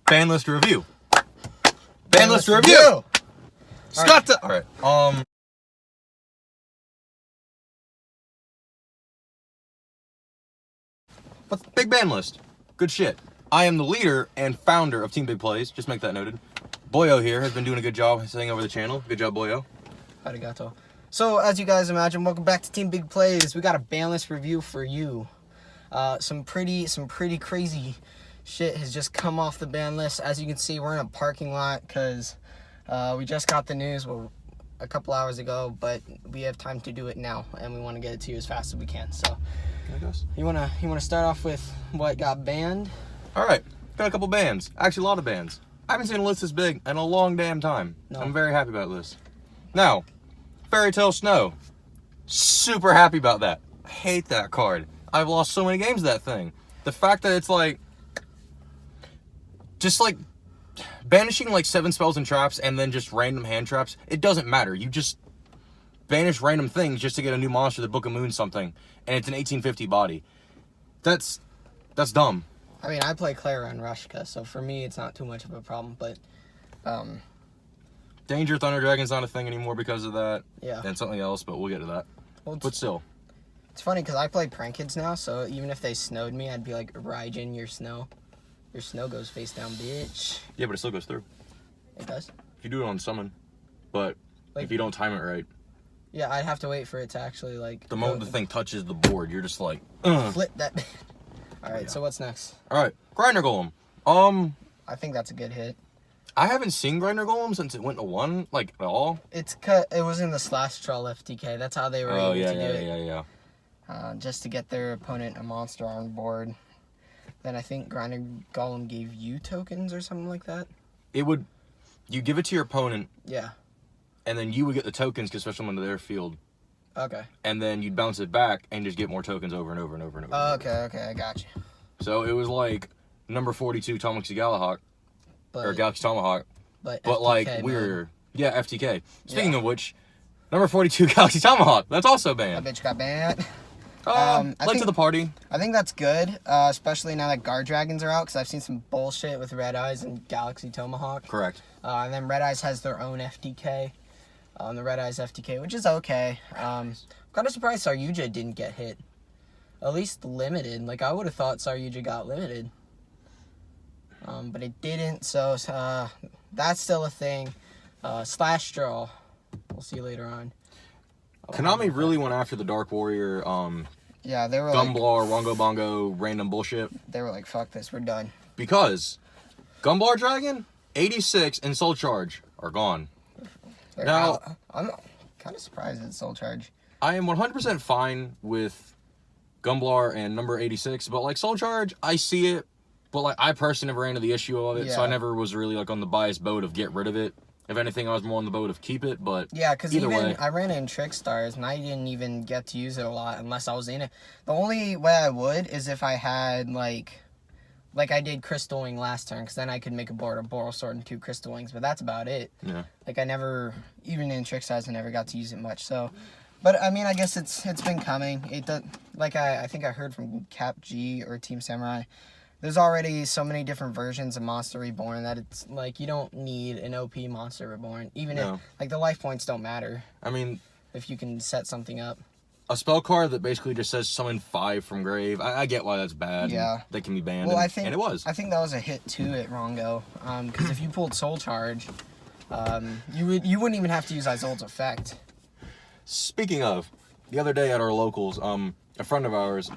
Banlist review. Banlist review. Scott. All right. What's big ban list? Good shit. I am the leader and founder of Team Big Plays. Just make that noted. YuGiOh here has been doing a good job setting over the channel. Good job, YuGiOh. Arigato. So, as you guys imagine, welcome back to Team Big Plays. We got a ban list review for you. Some pretty crazy shit has just come off the ban list. As you can see, we're in a parking lot because we just got the news a couple hours ago, but we have time to do it now, and we want to get it to you as fast as we can. So, you wanna start off with what got banned? All right, got a couple bans. Actually, a lot of bans. I haven't seen a list this big in a long damn time. No. I'm very happy about this. Now, Fairy Tale Snow. Super happy about that. I hate that card. I've lost so many games of that thing. The fact that it's like, just like banishing like 7 spells and traps and then just random hand traps, it doesn't matter. You just banish random things just to get a new monster, the Book of Moon something, and it's an 1850 body. That's dumb. I mean, I play Clara and Rushka, so for me it's not too much of a problem, but Danger Thunder Dragon's not a thing anymore because of that. Yeah. And something else, but we'll get to that. Well, but still. It's funny because I play Prank Kids now, so even if they snowed me, I'd be like, Raijin, your snow goes face down, bitch. Yeah, but it still goes through. It does? If you do it on summon. But like, if you don't time it right. Yeah, I'd have to wait for it to actually, like... The moment the thing touches the board, you're just like... Flip that. Alright, yeah. So what's next? Alright, Grinder Golem. I think that's a good hit. I haven't seen Grinder Golem since it went to 1, like, at all. It was in the Slash Troll FTK. That's how they were able to do it. Yeah. Just to get their opponent a monster on board. Then I think Grinder Golem gave you tokens or something like that. You give it to your opponent. Yeah. And then you would get the tokens because special them into their field. Okay. And then you'd bounce it back and just get more tokens over and over and over and over. Okay, I got you. So it was like number 42 Galaxy Tomahawk. Or Galaxy Tomahawk. But FTK, like we're... Yeah, FTK. Speaking of which, number 42 Galaxy Tomahawk. That's also banned. That bitch got banned. Late to the party. I think that's good, especially now that Guard Dragons are out, because I've seen some bullshit with Red Eyes and Galaxy Tomahawk. Correct. And then Red Eyes has their own FTK, the Red Eyes FTK, which is okay. I'm kind of surprised Saryuja didn't get hit. At least limited. Like, I would have thought Saryuja got limited. But it didn't, so that's still a thing. Slash Draw. We'll see later on. Konami really went after the Dark Warrior, yeah, they were Gumblar, Wongo Bongo, random bullshit. They were like, fuck this, we're done. Because Gumblar Dragon, 86, and Soul Charge are gone. Now, I'm kind of surprised it's Soul Charge. I am 100% fine with Gumblar and number 86, but like Soul Charge, I see it, but like I personally never ran into the issue of it, so I never was really like on the biased boat of get rid of it. If anything, I was more on the boat of keep it, but yeah, because even way, I ran in Trick Stars, and I didn't even get to use it a lot unless I was in it. The only way I would is if I had, like I did Crystal Wing last turn, because then I could make a board of Boral Sword and 2 Crystal Wings, but that's about it. Yeah. Like, I never, even in Trick Stars, I never got to use it much, so... But, I mean, I guess it's been coming. It does, like, I think I heard from Cap G or Team Samurai, there's already so many different versions of Monster Reborn that it's, like, you don't need an OP Monster Reborn. Even if, like, the life points don't matter. I mean... If you can set something up. A spell card that basically just says summon 5 from grave. I get why that's bad. Yeah. That can be banned. Well, and it was. I think that was a hit too at Rongo. Because if you pulled Soul Charge, you wouldn't even have to use Izol's effect. Speaking of, the other day at our locals, a friend of ours,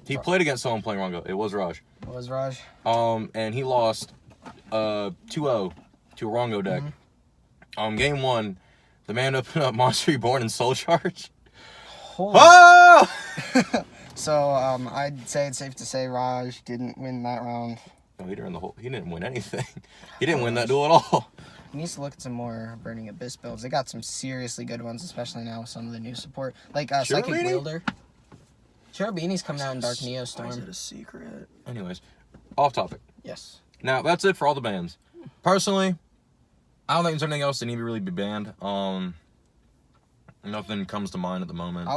he played against someone playing Rongo. It was Raj. It was Raj. And he lost 2-0 to a Rongo deck. Game 1, the man opened up Monster Reborn and Soul Charge. Holy. Oh! So, I'd say it's safe to say Raj didn't win that round. No, he didn't win anything. He didn't win that duel at all. He needs to look at some more Burning Abyss builds. They got some seriously good ones, especially now with some of the new support. Like, Psychic Wielder. Cherubini's coming out in Dark Neostorm. Is it a secret? Anyways, off topic. Yes. Now, that's it for all the bans. Personally, I don't think there's anything else that need to really be banned. Nothing comes to mind at the moment.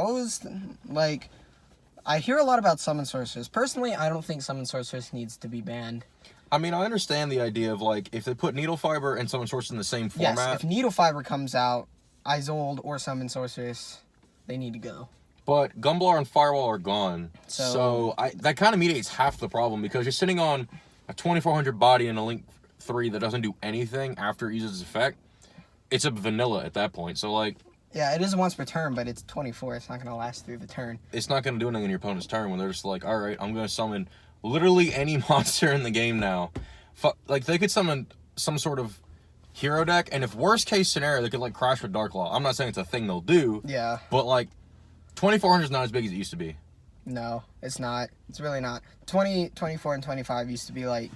I hear a lot about Summon Sorceress. Personally, I don't think Summon Sorceress needs to be banned. I mean, I understand the idea of, like, if they put needle fiber and summon sorceress in the same format. Yes, if needle fiber comes out, Isolde or summon sorceress, they need to go. But Gumblar and Firewall are gone. So that kind of mediates half the problem, because you're sitting on a 2400 body in a Link 3 that doesn't do anything after it uses its effect. It's a vanilla at that point. So, like... Yeah, it is once per turn, but it's 24. It's not going to last through the turn. It's not going to do anything in your opponent's turn when they're just like, all right, I'm going to summon literally any monster in the game now. Like, they could summon some sort of hero deck, and if worst case scenario, they could, like, crash with Dark Law. I'm not saying it's a thing they'll do. Yeah. But, like, 2400 is not as big as it used to be. No, it's not. It's really not. 20, 24, and 25 used to be, like,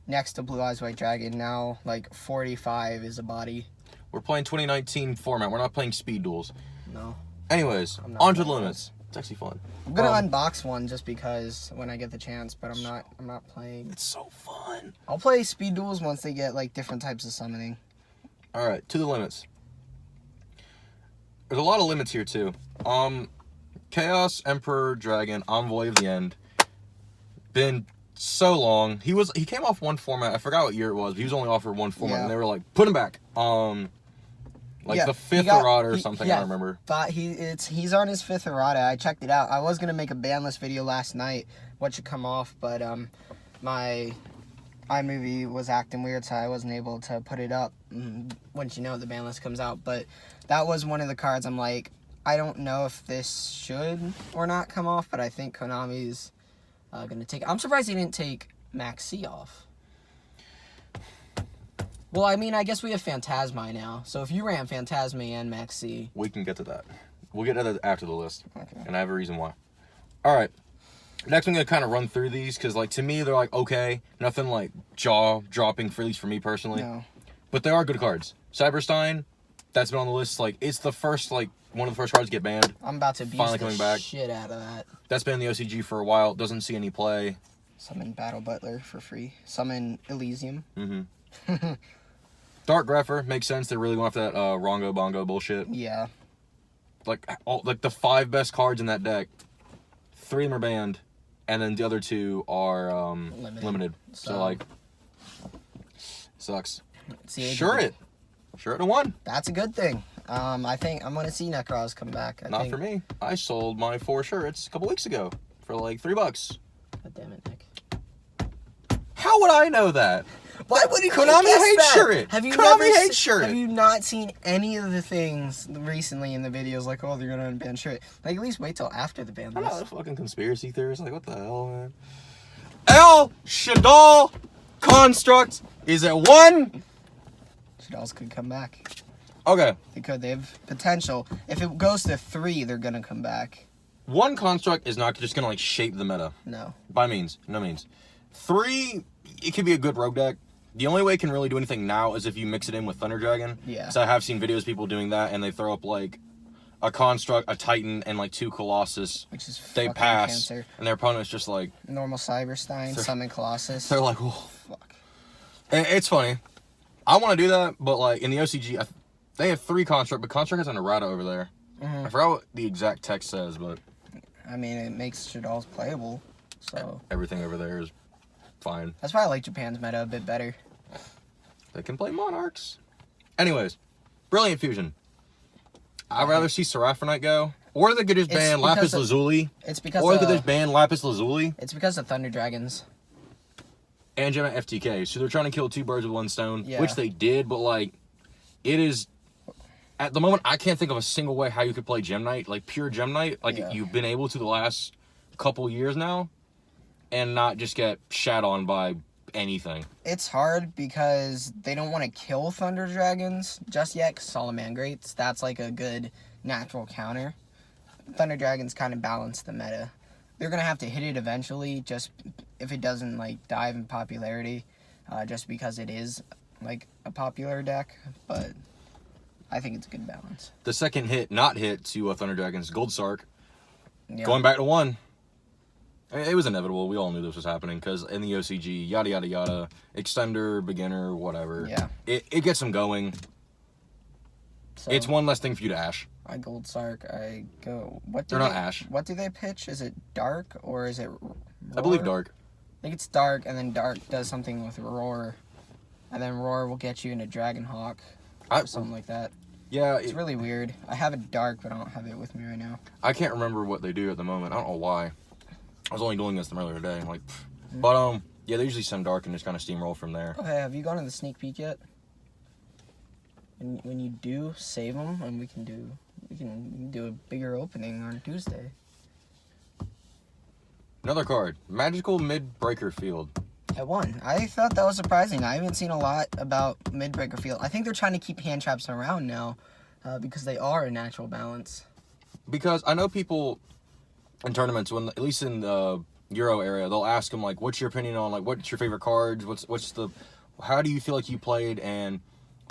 next to Blue Eyes White Dragon. Now, like, 45 is a body. We're playing 2019 format. We're not playing speed duels. No. Anyways, on to the limits. It's actually fun. I'm gonna unbox one just because when I get the chance, but I'm not playing. It's so fun. I'll play speed duels once they get like different types of summoning. All right, to the limits. There's a lot of limits here too. Chaos, Emperor, Dragon, Envoy of the End. Been so long. He came off one format. I forgot what year it was, but he was only offered one format, and they were like, put him back. Like the fifth errata or something, I remember. But he's on his fifth errata. I checked it out. I was gonna make a Banlist video last night, what should come off, but my iMovie was acting weird, so I wasn't able to put it up. Once you know the Banlist comes out, but that was one of the cards. I'm like, I don't know if this should or not come off, but I think Konami's gonna take. I'm surprised he didn't take Max C off. Well, I mean, I guess we have Phantasmi now. So if you ran Phantasmi and Max C... We can get to that. We'll get to that after the list. Okay. And I have a reason why. Alright. Next, I'm going to kind of run through these, because, like, to me, they're, like, okay. Nothing, like, jaw-dropping, for at least for me personally. No. But they are good cards. Cyberstein, that's been on the list. Like, it's the first, like, one of the first cards to get banned. I'm about to beast the shit out of that. That's been in the OCG for a while. Doesn't see any play. Summon Battle Butler for free. Summon Elysium. Mm-hmm. Dark Grepher makes sense. They really went after that Rongo Bongo bullshit. Yeah. Like the 5 best cards in that deck, 3 of them are banned, and then the other 2 are limited. So like, sucks. Sure it to 1. That's a good thing. I think I'm gonna see Necros come back. Not for me. I sold my 4 shirts a couple weeks ago for like $3. God damn it, Nick. How would I know that? Why would he Konami hates shirt? Konami hates shirt. Have you not seen any of the things recently in the videos like, oh, they're gonna unban shirt? Like, at least wait till after the ban. I'm not a fucking conspiracy theorist. Like, what the hell, man? El Shadal Construct is at 1. Shadals could come back. Okay. They could. They have potential. If it goes to 3, they're gonna come back. 1 construct is not just gonna like shape the meta. No. By no means. 3, it could be a good rogue deck. The only way it can really do anything now is if you mix it in with Thunder Dragon. Yeah. So I have seen videos of people doing that, and they throw up like a construct, a Titan, and like 2 Colossus. Which is they pass, cancer. And their opponent's just like normal Cyberstein, summon Colossus. They're like, oh fuck. It's funny. I want to do that, but like in the OCG, they have 3 construct, but construct has an errata over there. Mm-hmm. I forgot what the exact text says, but I mean, it makes Shadal's playable. So everything over there is fine. That's why I like Japan's meta a bit better. They can play Monarchs. Anyways, Brilliant Fusion. I'd rather see Seraphonite go. Or they could just ban Lapis Lazuli. It's because Or they could just ban Lapis Lazuli. It's because of Thunder Dragons. And Gemini FTK. So they're trying to kill 2 birds with 1 stone. Yeah. Which they did, but like, it is... At the moment, I can't think of a single way how you could play Gemnite. Like, pure Gemnite. Like, you've been able to the last couple years now. And not just get shat on by anything. It's hard because they don't want to kill Thunder Dragons just yet, because Salamangrates, that's like a good natural counter. Thunder Dragons kind of balance the meta. They're going to have to hit it eventually, just if it doesn't like dive in popularity, just because it is like a popular deck, but I think it's a good balance. The second not hit to Thunder Dragons, Gold Sark, Yeah. going back to 1. It was inevitable. We all knew this was happening because in the OCG, yada, yada, yada, extender, beginner, whatever. Yeah. It gets them going. So, it's 1 less thing for you to ash. I Gold Sark, I go... They're not ash. What do they pitch? Is it dark or is it roar? I believe dark. think it's Dark, and then Dark does something with Roar, and then Roar will get you into Dragonhawk or something like that. Yeah, it's really weird. I have a Dark, but I don't have it with me right now. I can't remember what they do at the moment. I don't know why. I was only doing this them earlier today. Like, but yeah, they usually send Dark and just kind of steamroll from there. Okay, have you gone to the sneak peek yet? And when you do, save them, and we can do a bigger opening on Tuesday. Another card, Magical Mid-Breaker Field. At 1. I thought that was surprising. I haven't seen a lot about Mid-Breaker Field. I think they're trying to keep hand traps around now because they are a natural balance. Because I know people in tournaments, when at least in the Euro area, they'll ask them, like, what's your opinion on, like, what's your favorite cards? How do you feel like you played, and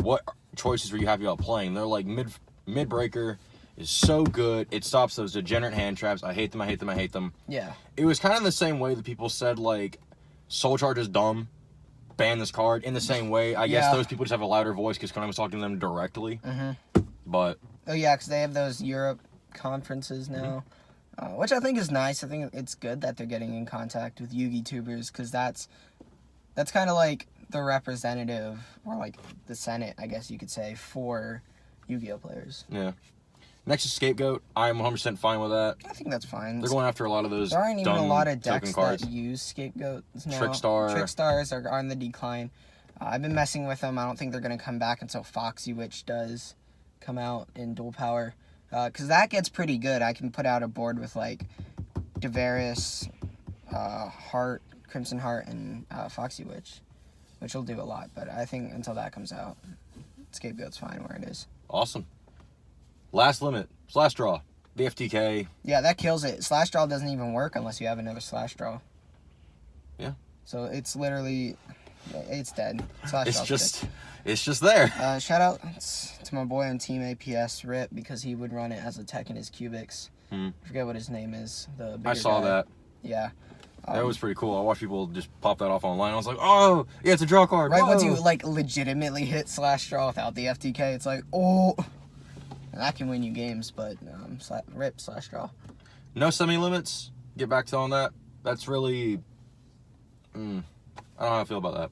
what choices were you happy about playing? They're like, Mid-Breaker is so good. It stops those degenerate hand traps. I hate them, I hate them, I hate them. Yeah. It was kind of the same way that people said, like, Soul Charge is dumb, ban this card. In the same way, I guess those people just have a louder voice because Konami was talking to them directly. But... Oh, yeah, because they have those Europe conferences now, which I think is nice. I think it's good that they're getting in contact with Yugi tubers because that's kind of like the representative, or like the Senate, I guess you could say, for Yu-Gi-Oh players. Yeah. Next is Scapegoat. I'm 100% fine with that. I think that's fine. They're going after a lot of those. There aren't even a lot of decks cards that use Scapegoats now. Trickstars are on the decline. I've been messing with them. I don't think they're going to come back until Foxy Witch does come out in dual power. Because that gets pretty good. I can put out a board with like Devaris, Heart, Crimson Heart, and Foxy Witch, which will do a lot. But I think until that comes out, Scapegoat's fine where it is. Awesome. Last limit, Slash Draw, the FTK. Yeah, that kills it. Slash Draw doesn't even work unless you have another Slash Draw. Yeah. So it's literally, it's dead. Slash Draw's dead. It's just there. Shout out to my boy on Team APS, Rip, because he would run it as a tech in his cubics. I forget what his name is. The bigger I saw guy. that. Yeah. That was pretty cool. I watched people just pop that off online. I was like, oh, yeah, it's a draw card. Right, Whoa. once you like legitimately hit Slash Draw without the FTK, it's like, oh. And that can win you games, but Rip Slash Draw. No semi-limits. Get back to on that. That's really... I don't know how I feel about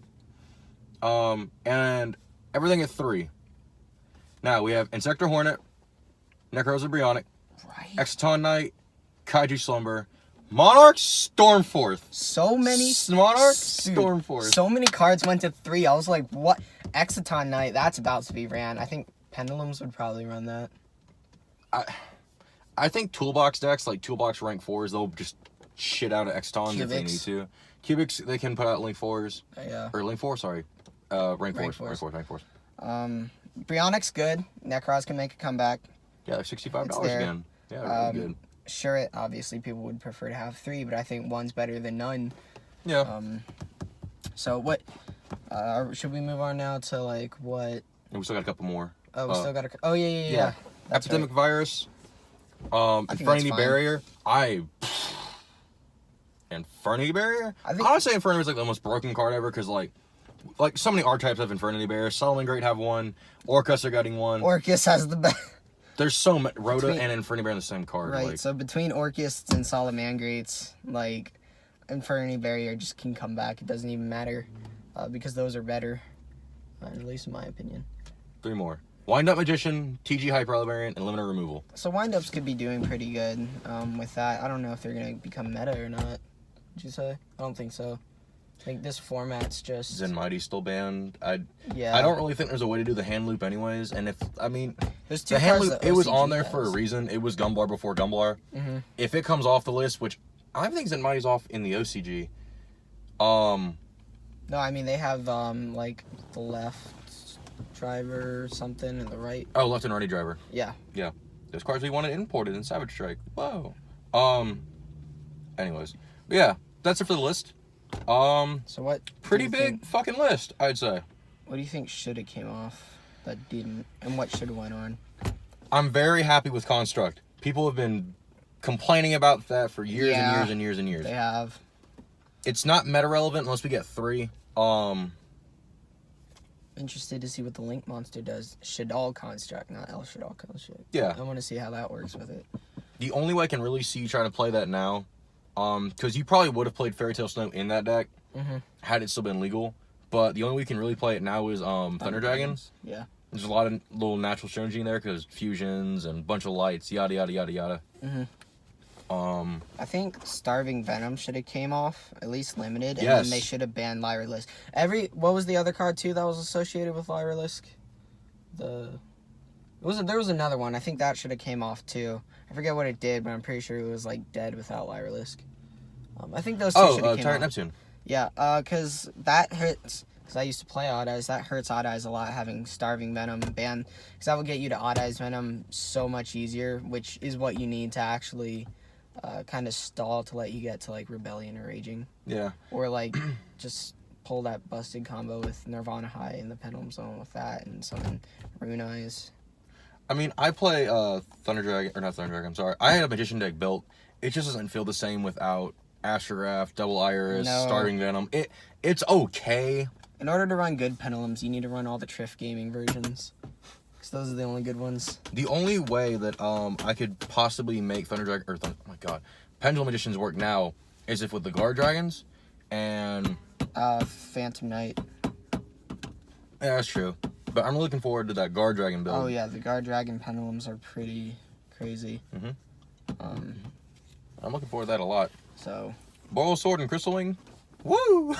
that. And everything at 3. Now, we have Insector Hornet, Necroza Brionic, Exciton Knight, Kaiju Slumber, Monarch Stormforth. So many... Monarch Dude, Stormforth. so many cards went to 3. I was like, what? Exciton Knight, that's about to be ran. I think Pendulums would probably run that. I think Toolbox decks, like Toolbox rank 4s, they'll just shit out of Exitons if they need to. Cubics, they can put out link 4s. Yeah. Or link 4, sorry. Rank 4s. Brionic's good. Necros can make a comeback. Yeah, they're $65 again. Yeah, really good. Sure, obviously people would prefer to have 3, but I think 1's better than none. Yeah. So what, should we move on now to like what? And we still got a couple more. Oh, we still got a, oh yeah. That's Epidemic right. Virus. Infernity Barrier. Infernity Barrier? I would say Infernity is like the most broken card ever because like so many archetypes have Infernity Barrier. Solomon Great have one. Orcus are getting one. Orcus has the best. There's so much. Rhoda and Infernity Barrier in the same card. Right, like, so between Orcus and Salamangreats, like, Infernity Barrier just can come back. It doesn't even matter because those are better, at least in my opinion. 3 more. Wind Up Magician, TG Hyper Librarian, and Limiter Removal. So Wind-Ups could be doing pretty good with that. I don't know if they're going to become meta or not. Would you say? I don't think so. I think this format's just... Zen Mighty still banned. I don't really think there's a way to do the hand loop anyways. And there's the hand loop, it was on there for a reason. It was Gumblar before Gumblar. If it comes off the list, which I think Zen Mighty's off in the OCG. No, I mean, they have, like, the left driver or something and the right. Oh, left and righty driver. Yeah. Yeah. Those cards we wanted imported in Savage Strike. Whoa. Anyways. But yeah, that's it for the list. So what? Pretty big fucking list, I'd say. What do you think should have came off that didn't, and what should have went on? I'm very happy with Construct. People have been complaining about that for years and years and years and years. They have. It's not meta relevant unless we get 3. Interested to see what the Link Monster does. Shadal Construct, not El Shadal Construct. Yeah. I want to see how that works with it. The only way I can really see you trying to play that now Because you probably would have played Fairy Tale Snow in that deck had it still been legal. But the only way you can really play it now is Thunder Dragons. Yeah. There's a lot of little natural synergy in there because fusions and a bunch of lights, yada yada yada yada. I think Starving Venom should have came off, at least limited, and Yes. then they should have banned Lyrilisc. What was the other card too that was associated with Lyrilisc? There was another one. I think that should have came off too. I forget what it did, but I'm pretty sure it was like dead without Lyrilisc. I think those two should have came Tyrant off. Neptune. Yeah, because that hurts. Because I used to play Odd Eyes. That hurts Odd Eyes a lot, having Starving Venom banned. Because that will get you to Odd Eyes Venom so much easier, which is what you need to actually kind of stall to let you get to, like, Rebellion or Raging. Yeah. Or, like, just pull that busted combo with Nirvana High in the Pendulum Zone with that and summon Rune Eyes. I mean, I play Thunder Dragon, or not Thunder Dragon, I'm sorry. I had a Magician deck built. It just doesn't feel the same without Astrograph, Double Iris, No. Starving Venom. It's okay. In order to run good Pendulums, you need to run all the Triff Gaming versions. Because those are the only good ones. The only way that I could possibly make Thunder Dragon, oh my god, Pendulum Magicians work now is if with the Guard Dragons and... Phantom Knight. Yeah, that's true. But I'm looking forward to that Guard Dragon build. Oh yeah, the Guard Dragon Pendulums are pretty crazy. I'm looking forward to that a lot. So... Boil Sword and Crystal Wing? Woo!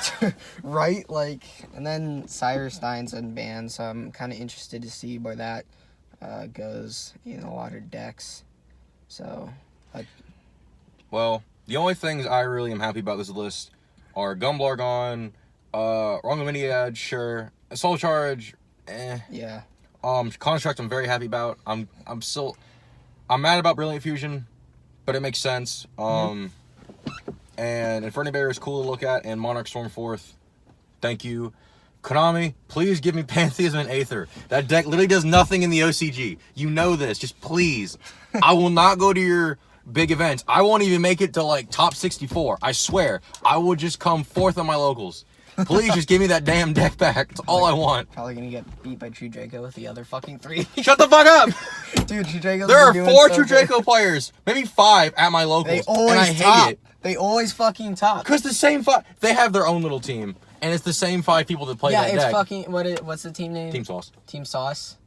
Right, like, and then Cyrus Stein's unbanned, so I'm kind of interested to see where that goes in a lot of decks. So, like, Well, the only things I really am happy about this list are Gumblargon, Rongominiad, sure, Soul Charge, yeah. Construct I'm very happy about. I'm mad about Brilliant Fusion, but it makes sense. And Inferno Bear is cool to look at, and Monarch Stormforth, thank you. Konami, please give me Pantheism and Aether. That deck literally does nothing in the OCG. You know this, just please. I will not go to your big events. I won't even make it to like top 64. I swear. I will just come fourth on my locals. Please just give me that damn deck back. That's all I want. Probably gonna get beat by True Draco with the other fucking 3. Shut the fuck up! Dude, True Draco's There are been doing 4 so True good. Draco players, maybe 5 at my locals, They always and I hate top. it. They always fucking top. Cause the same 5, they have their own little team, and it's the same 5 people that play Yeah, that it's deck. fucking, what's the team name? Team Sauce. Team Sauce.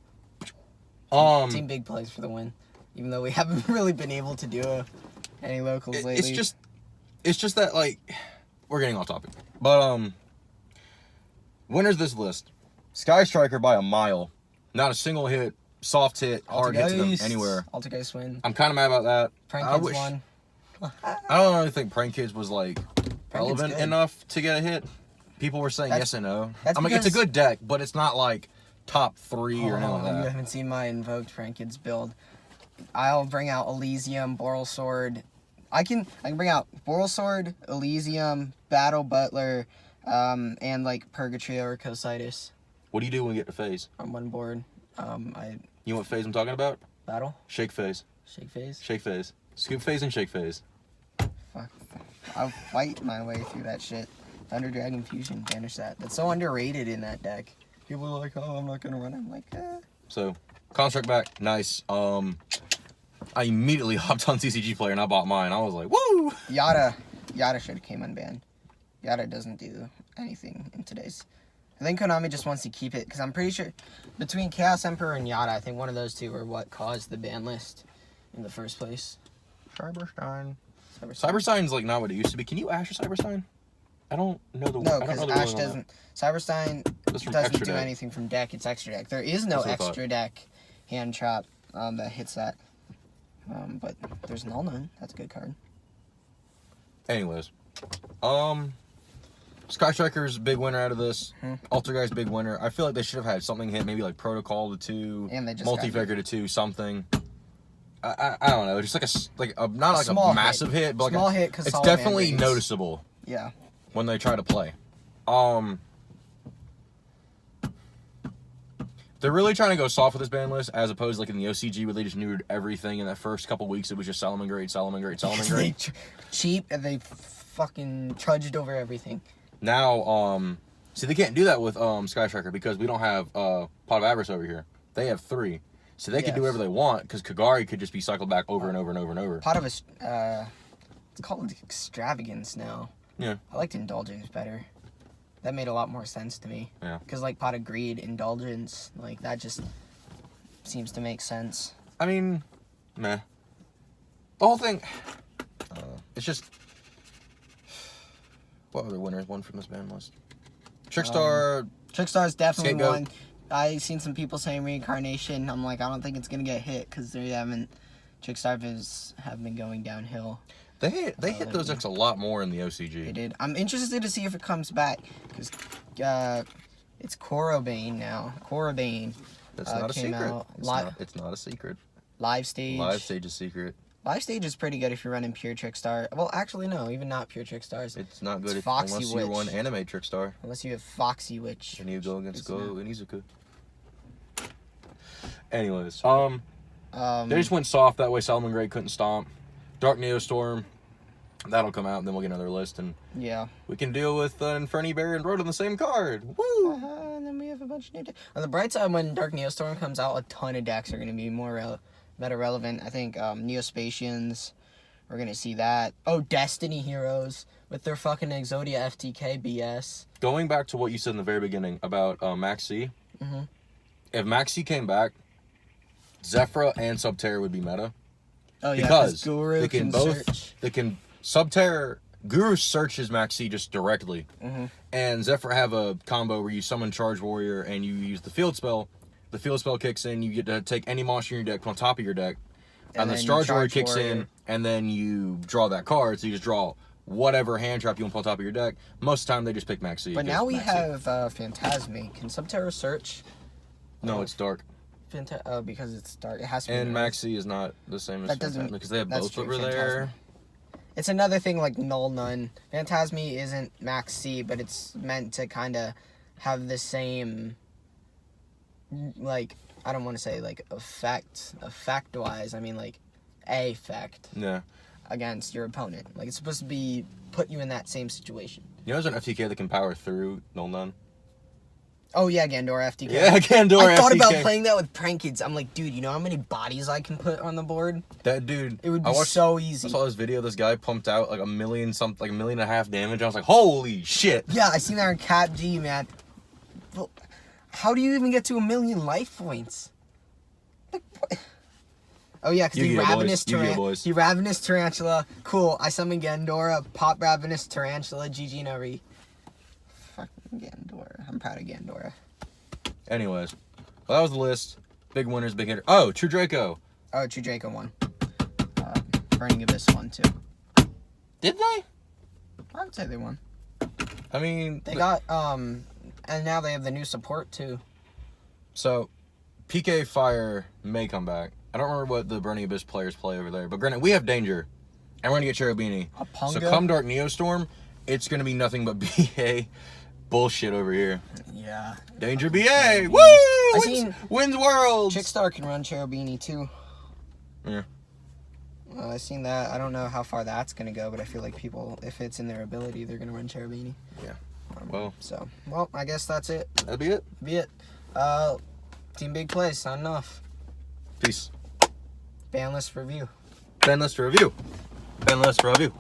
Um, Team Big Plays for the win. Even though we haven't really been able to do any locals lately. it's just that, like, we're getting off topic. But winners this list: Sky Striker by a mile. Not a single hit, soft hit, hard hit to them anywhere. Altergeist win. I'm kind of mad about that. Prank I Kids won. I don't really think Prank Kids was like relevant good. enough to get a hit. People were saying yes and no. that's I mean, it's a because- good deck, but it's not like top 3 or anything like You that. haven't seen my invoked Prank Kids build. I'll bring out Elysium, Boral Sword. I can bring out Boral Sword, Elysium, Battle Butler, and like Purgatory or Cositis What do you do when you get to phase? on one board. You know what phase I'm talking about? Battle? Shake phase. Shake phase? Shake phase. Scoop phase and shake phase. Fuck. I'll fight my way through that shit. Thunder Dragon Fusion, banish that. That's so underrated in that deck. People are like, oh, I'm not gonna run it. I'm like, So, Construct back, nice. I immediately hopped on CCG Player and I bought mine. I was like, woo! Yada should have came unbanned. Yada doesn't do anything in today's. I think Konami just wants to keep it, because I'm pretty sure between Chaos Emperor and Yada, I think one of those two are what caused the ban list in the first place. Cyberstein. Cyberstein's like not what it used to be. Can you Ash or Cyberstein? I don't know the No, I don't because know the Ash rules on doesn't. Cyberstein That's from doesn't extra do deck. anything from deck. It's extra deck. There is no That's what I thought. extra deck hand trap that hits that. But there's Null None. That's a good card. that. Anyways, Sky Striker's big winner out of this. Altergeist big winner. I feel like they should have had something hit, maybe like Protocol to 2, And they just Multi-Figure to 2, something. I don't know, just like a not like small a massive hit, but Small like hit, 'cause it's Solid Man definitely Rings. noticeable Yeah. when they try to play. They're really trying to go soft with this ban list, as opposed to like in the OCG where they just neutered everything in that first couple weeks. It was just Salamangreat, Salamangreat, They Salamangreat. cheap and they fucking trudged over everything. Now, see, they can't do that with Sky Striker because we don't have Pot of Avarice over here. They have 3, so they can do Yes. whatever they want because Kagari could just be cycled back over and over and over and over. Pot of a It's called Extravagance now. Yeah. I liked Indulgence better. That made a lot more sense to me. Yeah. Because, like, Pot of Greed, Indulgence, like, that just seems to make sense. I mean, meh. The whole thing, it's just... What other winners won from this band list? Trickstar... Trickstar's definitely Scapegoat. one. I seen some people saying Reincarnation. I'm like, I don't think it's going to get hit because they haven't... Trickstar have been going downhill. They hit those X a lot more in the OCG. They did. I'm interested to see if it comes back because it's Korobane now. Korobane. That's not a secret. It's not a secret. Live Stage. Live Stage is secret. Live Stage is pretty good if you're running pure Trickstar. Well, actually, no, even not pure Trickstars. It's not good Foxy unless Witch. you run anime Trickstar. Unless you have Foxy Witch. And you go against Go and Izuku. Anyways, they just went soft. That way Solomon Gray couldn't stomp. Dark Neostorm, that'll come out, and then we'll get another list, and yeah, we can deal with Inferni Bear and Road on the same card. Woo! And then we have a bunch of new decks. On the bright side, when Dark Neostorm comes out, a ton of decks are going to be more meta relevant. I think Neospatians, we're going to see that. Oh, Destiny Heroes with their fucking Exodia FTK BS. Going back to what you said in the very beginning about Max C, if Max C came back, Zephyra and Subterra would be meta. Oh yeah, because Guru they can both search. They can Subterra Guru searches Max C just directly, and Zephyr have a combo where you summon Charge Warrior and you use the field spell. The field spell kicks in, you get to take any monster in your deck on top of your deck, and then Charge Warrior kicks in, and then you draw that card. So you just draw whatever hand trap you want to put on top of your deck. Most of the time they just pick Max C. But now we have Phantasme. Can Subterra search? No, it's dark. Because it's dark. It has to be. And Max C is not the same as Phantasme because they have both over there. It's another thing like Null Nun. Phantasme isn't Max C, but it's meant to kind of have the same, like, I don't want to say like effect-wise. I mean like effect. Yeah. Against your opponent. Like it's supposed to put you in that same situation. You know there's an FTK that can power through Null Nun? Oh yeah, Gandora FTK. Yeah, Gandora FTK. I thought about playing that with Prank Kids. I'm like, dude, you know how many bodies I can put on the board? That dude. It would be so easy. I saw this video. This guy pumped out like 1.5 million damage. I was like, holy shit. Yeah, I seen that on Cap G, man. But how do you even get to 1 million life points? Like, what? Oh yeah, because he Ravenous Tarantula. Cool. I summon Gandora. Pop Ravenous Tarantula. GG Nari. Fucking Gandora. I'm proud of Gandora. Anyways, well, that was the list. Big winners, big hitter. Oh, True Draco. Oh, True Draco won. Burning Abyss won too. Did they? I would say they won. I mean, they got and now they have the new support too. So, PK Fire may come back. I don't remember what the Burning Abyss players play over there, but granted, we have Danger, and we're gonna get Cherubini. So come Dark Neostorm, it's gonna be nothing but BA bullshit over here. Yeah. Danger BA! Woo! Wins worlds! Trickstar can run Cherubini too. Yeah. I've seen that. I don't know how far that's gonna go, but I feel like people, if it's in their ability, they're gonna run Cherubini. Yeah. Well, I guess that's it. That'll be it. Team Big Plays, signing off. Peace. Banlist review. Banlist review. Banlist review.